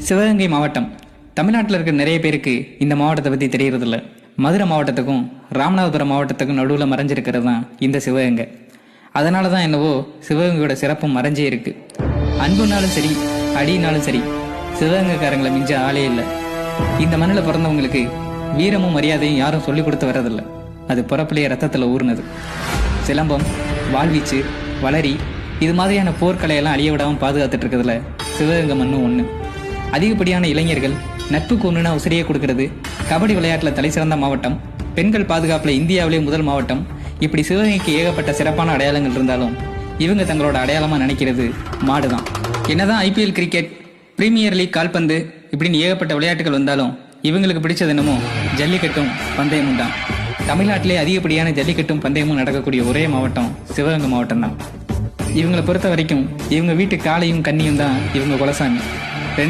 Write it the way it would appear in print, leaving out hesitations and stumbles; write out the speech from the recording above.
சிவகங்கை மாவட்டம் தமிழ்நாட்டில் இருக்க நிறைய பேருக்கு இந்த மாவட்டத்தை பற்றி தெரியறதில்ல. மதுரை மாவட்டத்துக்கும் ராமநாதபுரம் மாவட்டத்துக்கும் நடுவில் மறைஞ்சிருக்கிறது தான் இந்த சிவகங்கை. அதனால தான் என்னவோ சிவகங்கையோட சிறப்பும் மறைஞ்சே இருக்கு. அன்புனாலும் சரி, அடினாலும் சரி, சிவகங்கைக்காரங்களை மிஞ்ச ஆளே இல்லை. இந்த மண்ணில் பிறந்தவங்களுக்கு வீரமும் மரியாதையும் யாரும் சொல்லிக் கொடுத்து வர்றதில்லை. அது பிறப்பிலேயே ரத்தத்தில் ஊறுனது. சிலம்பம், வாழ்வீச்சு, வளரி இது மாதிரியான போர்க்கலையெல்லாம் அழிய விடாமல் பாதுகாத்துட்டு இருக்கிறதுல சிவகங்கை மண்ணும் ஒன்று. அதிகப்படியான இளைஞர்கள் நட்புக்கு ஒன்றுனா உசிரியே கொடுக்கறது, கபடி விளையாட்டில் தலை சிறந்த மாவட்டம், பெண்கள் பாதுகாப்பில் இந்தியாவிலே முதல் மாவட்டம். இப்படி சிவகங்கைக்கு ஏகப்பட்ட சிறப்பான அடையாளங்கள் இருந்தாலும் இவங்க தங்களோட அடையாளமாக நினைக்கிறது மாடு தான். என்னதான் ஐபிஎல் கிரிக்கெட், பிரீமியர் லீக் கால்பந்து இப்படின்னு ஏகப்பட்ட விளையாட்டுகள் வந்தாலும் இவங்களுக்கு பிடிச்சது என்னமோ ஜல்லிக்கட்டும் பந்தயமும் தான். தமிழ்நாட்டிலே அதிகப்படியான ஜல்லிக்கட்டும் பந்தயமும் நடக்கக்கூடிய ஒரே மாவட்டம் சிவகங்கை மாவட்டம் தான். இவங்களை பொறுத்த வரைக்கும் இவங்க வீட்டு காளையும் கன்னியும் தான் இவங்க குலசாமி.